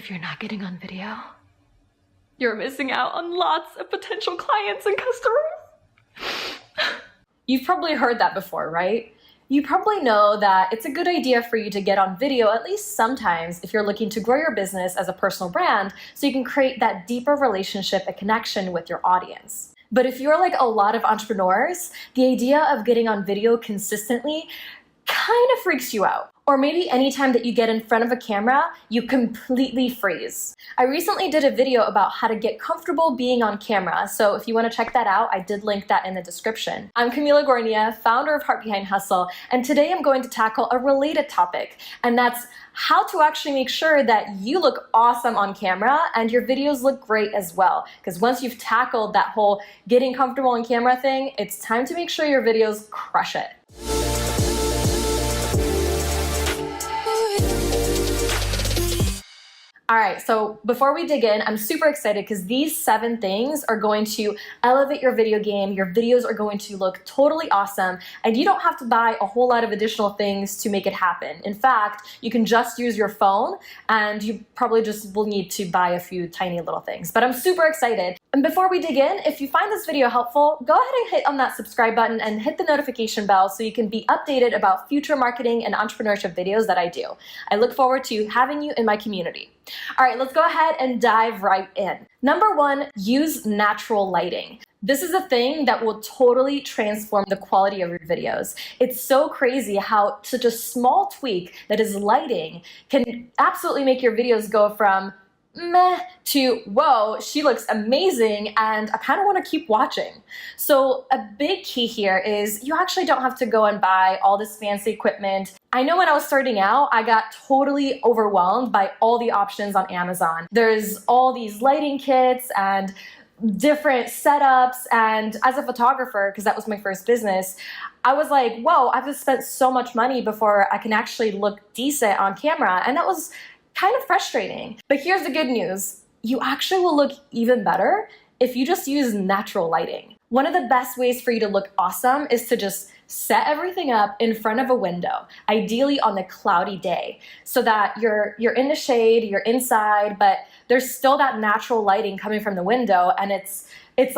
if you're not getting on video, you're missing out on lots of potential clients and customers. You've probably heard that before, right? You probably know that it's a good idea for you to get on video at least sometimes if you're looking to grow your business as a personal brand so you can create that deeper relationship and connection with your audience. But if you're like a lot of entrepreneurs, the idea of getting on video consistently kind of freaks you out. Or maybe anytime that you get in front of a camera, you completely freeze. I recently did a video about how to get comfortable being on camera, so if you want to check that out, I did link that in the description. I'm Camila Gornia, founder of Heart Behind Hustle, and today I'm going to tackle a related topic, and that's how to actually make sure that you look awesome on camera and your videos look great as well. Because once you've tackled that whole getting comfortable on camera thing, it's time to make sure your videos crush it. All right, so before we dig in, I'm super excited because these 7 things are going to elevate your video game. Your videos are going to look totally awesome, and you don't have to buy a whole lot of additional things to make it happen. In fact, you can just use your phone, and you probably just will need to buy a few tiny little things. But I'm super excited. And before we dig in, if you find this video helpful, go ahead and hit on that subscribe button and hit the notification bell so you can be updated about future marketing and entrepreneurship videos that I do. I look forward to having you in my community. All right, let's go ahead and dive right in. Number 1, use natural lighting. This is a thing that will totally transform the quality of your videos. It's so crazy how such a small tweak that is lighting can absolutely make your videos go from meh to whoa, she looks amazing and I kind of want to keep watching. So a big key here is you actually don't have to go and buy all this fancy equipment. I know when I was starting out, I got totally overwhelmed by all the options on Amazon. There's all these lighting kits and different setups, and as a photographer, because that was my first business, I was like, whoa, I've just spent so much money before I can actually look decent on camera, and that was kind of frustrating. But here's the good news. You actually will look even better if you just use natural lighting. One of the best ways for you to look awesome is to just set everything up in front of a window, ideally on a cloudy day, so that you're in the shade, you're inside, but there's still that natural lighting coming from the window, and it's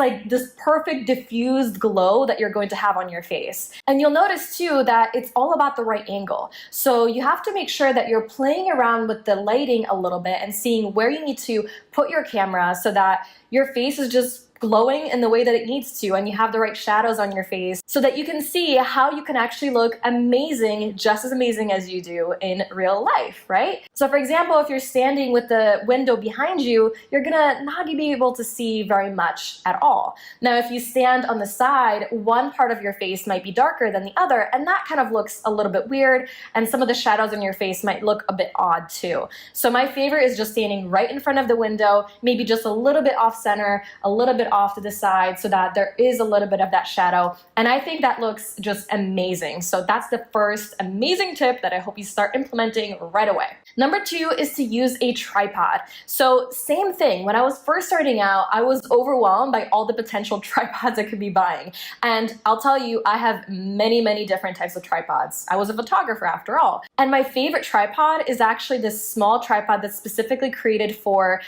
like this perfect diffused glow that you're going to have on your face. And you'll notice too that it's all about the right angle. So you have to make sure that you're playing around with the lighting a little bit and seeing where you need to put your camera so that your face is just glowing in the way that it needs to, and you have the right shadows on your face so that you can see how you can actually look amazing, just as amazing as you do in real life, right? So for example, if you're standing with the window behind you, you're gonna not be able to see very much at all. Now, if you stand on the side, one part of your face might be darker than the other, and that kind of looks a little bit weird, and some of the shadows on your face might look a bit odd too. So my favorite is just standing right in front of the window, maybe just a little bit off center, a little bit off to the side so that there is a little bit of that shadow. And I think that looks just amazing. So that's the first amazing tip that I hope you start implementing right away. Number 2 is to use a tripod. So same thing, when I was first starting out, I was overwhelmed by all the potential tripods I could be buying. And I'll tell you, I have many, many different types of tripods. I was a photographer after all. And my favorite tripod is actually this small tripod that's specifically created for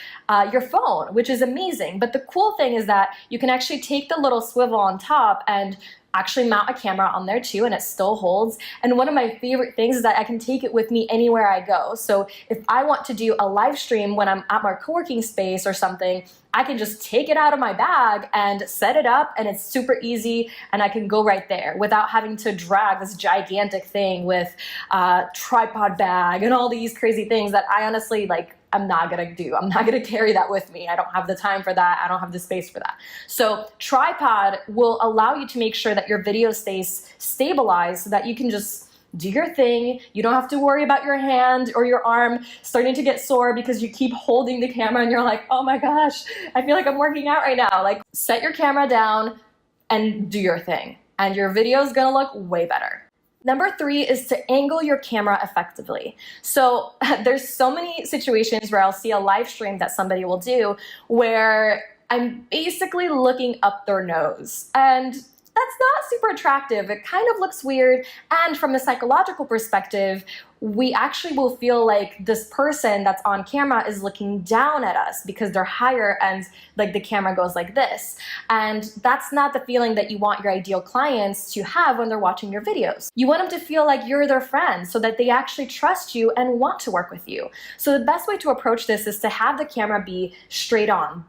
your phone, which is amazing. But the cool thing is that you can actually take the little swivel on top and actually mount a camera on there too, and it still holds. And one of my favorite things is that I can take it with me anywhere I go. So if I want to do a live stream when I'm at my co-working space or something, I can just take it out of my bag and set it up, and it's super easy, and I can go right there without having to drag this gigantic thing with a tripod bag and all these crazy things that I honestly I'm not gonna do. I'm not gonna carry that with me. I don't have the time for that. I don't have the space for that. So tripod will allow you to make sure that your video stays stabilized so that you can just do your thing. You don't have to worry about your hand or your arm starting to get sore because you keep holding the camera and you're like, oh my gosh, I feel like I'm working out right now. Like, set your camera down and do your thing, and your video is gonna look way better. Number 3 is to angle your camera effectively. So there's so many situations where I'll see a live stream that somebody will do where I'm basically looking up their nose. And that's not super attractive. It kind of looks weird. And from a psychological perspective, we actually will feel like this person that's on camera is looking down at us because they're higher and like the camera goes like this. And that's not the feeling that you want your ideal clients to have when they're watching your videos. You want them to feel like you're their friend so that they actually trust you and want to work with you. So the best way to approach this is to have the camera be straight on.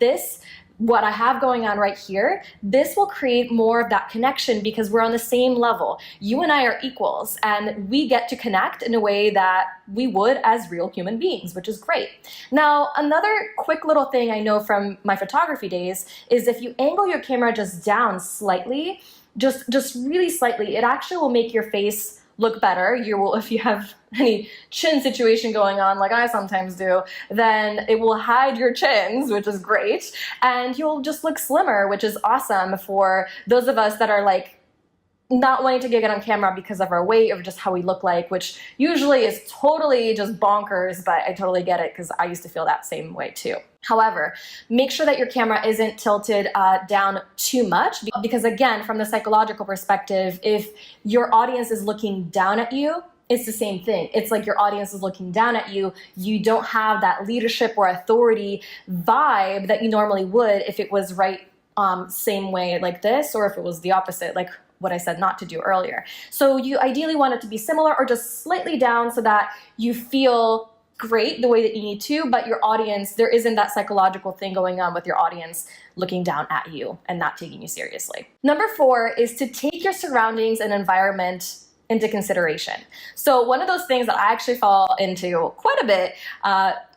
What I have going on right here, this will create more of that connection because we're on the same level. You and I are equals and we get to connect in a way that we would as real human beings, which is great. Now, another quick little thing I know from my photography days is if you angle your camera just down slightly, just really slightly, it actually will make your face look better. If you have any chin situation going on like I sometimes do, then it will hide your chins, which is great, and you'll just look slimmer, which is awesome for those of us that are like not wanting to get on camera because of our weight or just how we look like, which usually is totally just bonkers, but I totally get it because I used to feel that same way too. However, make sure that your camera isn't tilted down too much because again, from the psychological perspective, if your audience is looking down at you, it's the same thing. It's like your audience is looking down at you. You don't have that leadership or authority vibe that you normally would if it was right same way like this, or if it was the opposite, like what I said not to do earlier. So you ideally want it to be similar or just slightly down so that you feel great the way that you need to, but your audience, there isn't that psychological thing going on with your audience looking down at you and not taking you seriously. Number 4 is to take your surroundings and environment into consideration. So one of those things that I actually fall into quite a bit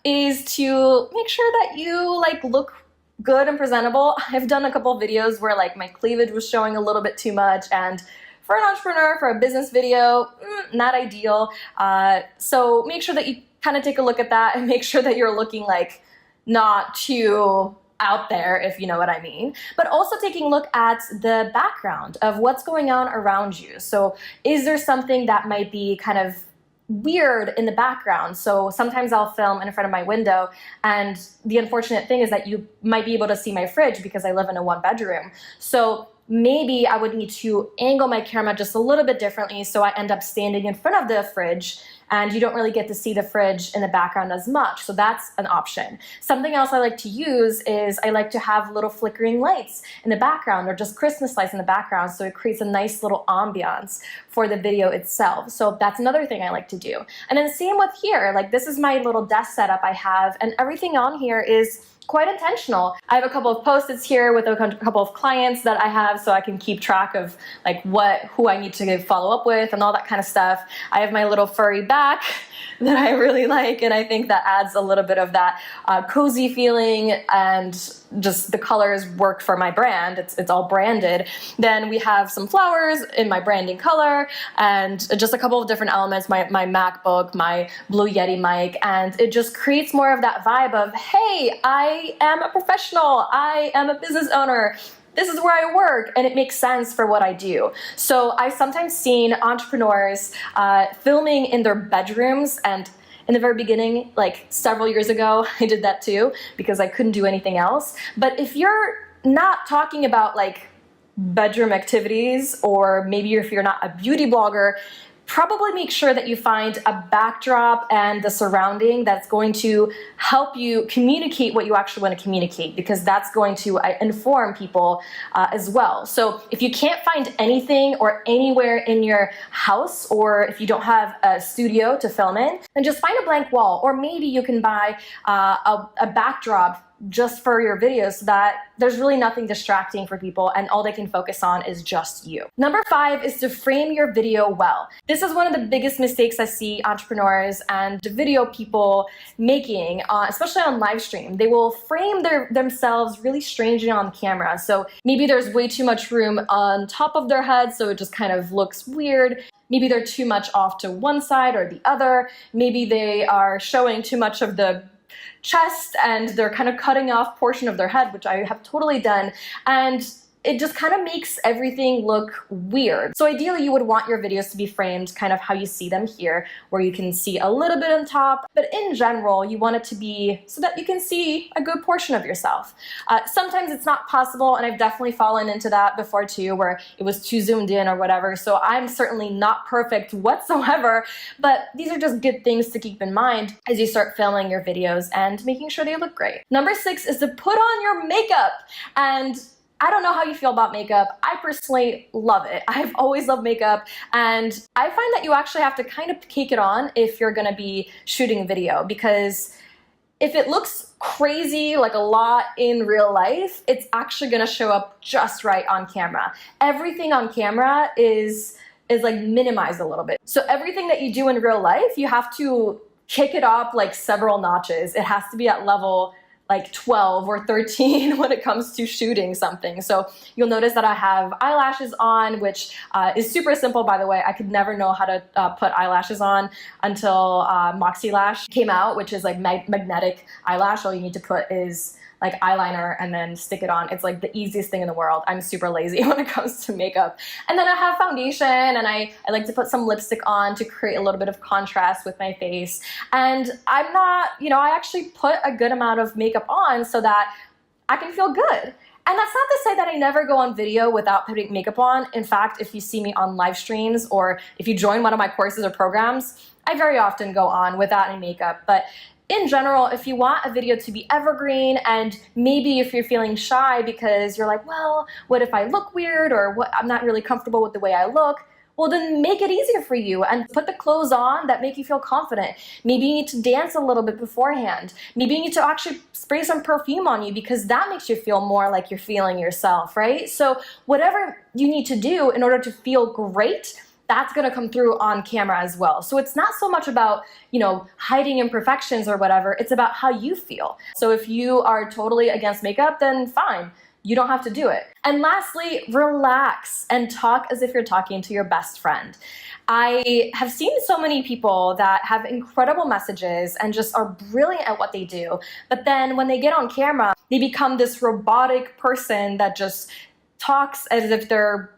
is to make sure that you like look good and presentable. I've done a couple of videos where like my cleavage was showing a little bit too much, and for an entrepreneur, for a business video, not ideal. So make sure that you kind of take a look at that and make sure that you're looking like not too out there, if you know what I mean, but also taking a look at the background of what's going on around you. So is there something that might be kind of weird in the background? So sometimes I'll film in front of my window, and the unfortunate thing is that you might be able to see my fridge because I live in a 1-bedroom. So maybe I would need to angle my camera just a little bit differently so I end up standing in front of the fridge and you don't really get to see the fridge in the background as much. So that's an option. Something else I like to use is I like to have little flickering lights in the background or just Christmas lights in the background, so it creates a nice little ambiance for the video itself. So that's another thing I like to do. And then same with here, like this is my little desk setup I have, and everything on here is quite intentional. I have a couple of Post-its here with a couple of clients that I have so I can keep track of like who I need to follow up with and all that kind of stuff. I have my little furry back that I really like, and I think that adds a little bit of that cozy feeling, and just the colors work for my brand. It's all branded. Then we have some flowers in my branding color and just a couple of different elements, my MacBook, my Blue Yeti mic, and it just creates more of that vibe of, hey, I am a professional, I am a business owner, this is where I work, and it makes sense for what I do. So I've sometimes seen entrepreneurs filming in their bedrooms, and in the very beginning, like several years ago, I did that too because I couldn't do anything else. But if you're not talking about like bedroom activities, or maybe if you're not a beauty blogger, probably make sure that you find a backdrop and the surrounding that's going to help you communicate what you actually want to communicate, because that's going to inform people as well. So if you can't find anything or anywhere in your house, or if you don't have a studio to film in, then just find a blank wall, or maybe you can buy a backdrop just for your videos so that there's really nothing distracting for people and all they can focus on is just you. Number 5 is to frame your video well. This is one of the biggest mistakes I see entrepreneurs and video people making, especially on live stream. They will frame themselves really strangely on camera. So maybe there's way too much room on top of their head, so it just kind of looks weird. Maybe they're too much off to one side or the other. Maybe they are showing too much of the chest and they're kind of cutting off portion of their head, which I have totally done. And it just kind of makes everything look weird. So ideally you would want your videos to be framed kind of how you see them here, where you can see a little bit on top, but in general you want it to be so that you can see a good portion of yourself. Sometimes it's not possible, and I've definitely fallen into that before too, where it was too zoomed in or whatever, so I'm certainly not perfect whatsoever, but these are just good things to keep in mind as you start filming your videos and making sure they look great. Number 6 is to put on your makeup. And I don't know how you feel about makeup. I personally love it. I've always loved makeup, and I find that you actually have to kind of cake it on if you're gonna be shooting a video, because if it looks crazy, like a lot in real life, it's actually gonna show up just right on camera. Everything on camera is like minimized a little bit. So everything that you do in real life, you have to kick it up like several notches. It has to be at level like 12 or 13 when it comes to shooting something. So you'll notice that I have eyelashes on, which is super simple, by the way. I could never know how to put eyelashes on until Moxie Lash came out, which is like magnetic eyelash. All you need to put is like eyeliner and then stick it on. It's like the easiest thing in the world. I'm super lazy when it comes to makeup. And then I have foundation, and I like to put some lipstick on to create a little bit of contrast with my face. And I'm not, I actually put a good amount of makeup on so that I can feel good. And that's not to say that I never go on video without putting makeup on. In fact, if you see me on live streams or if you join one of my courses or programs, I very often go on without any makeup. But in general, if you want a video to be evergreen, and maybe if you're feeling shy because you're like, well, what if I look weird, or what, I'm not really comfortable with the way I look, well then make it easier for you and put the clothes on that make you feel confident. Maybe you need to dance a little bit beforehand. Maybe you need to actually spray some perfume on you, because that makes you feel more like you're feeling yourself, right? So whatever you need to do in order to feel great, that's gonna come through on camera as well. So it's not so much about, hiding imperfections or whatever, it's about how you feel. So if you are totally against makeup, then fine, you don't have to do it. And lastly, relax and talk as if you're talking to your best friend. I have seen so many people that have incredible messages and just are brilliant at what they do, but then when they get on camera, they become this robotic person that just talks as if they're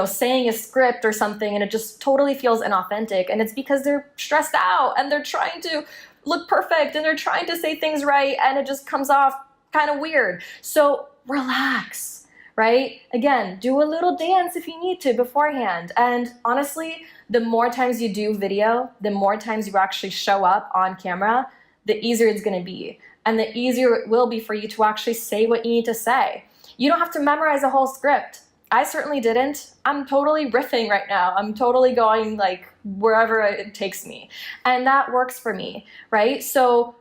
saying a script or something, and it just totally feels inauthentic. And it's because they're stressed out and they're trying to look perfect and they're trying to say things right, and it just comes off kind of weird. So relax, right? Again, do a little dance if you need to beforehand. And honestly, the more times you do video, the more times you actually show up on camera, the easier it's gonna be. And the easier it will be for you to actually say what you need to say. You don't have to memorize a whole script. I certainly didn't. I'm totally riffing right now. I'm totally going like wherever it takes me. And that works for me, right? So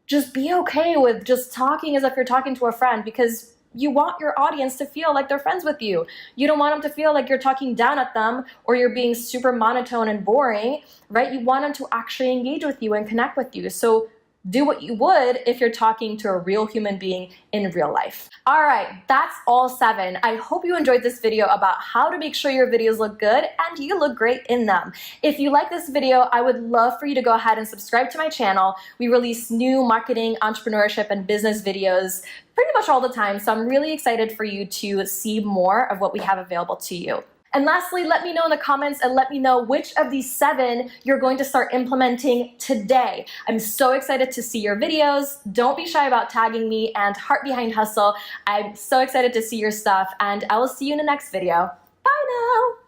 just be okay with just talking as if you're talking to a friend, because you want your audience to feel like they're friends with you. You don't want them to feel like you're talking down at them or you're being super monotone and boring, right? You want them to actually engage with you and connect with you. So do what you would if you're talking to a real human being in real life. All right, that's all 7. I hope you enjoyed this video about how to make sure your videos look good and you look great in them. If you like this video, I would love for you to go ahead and subscribe to my channel. We release new marketing, entrepreneurship, and business videos pretty much all the time, so I'm really excited for you to see more of what we have available to you. And lastly, let me know in the comments and let me know which of these 7 you're going to start implementing today. I'm so excited to see your videos. Don't be shy about tagging me and Heart Behind Hustle. I'm so excited to see your stuff, and I will see you in the next video. Bye now.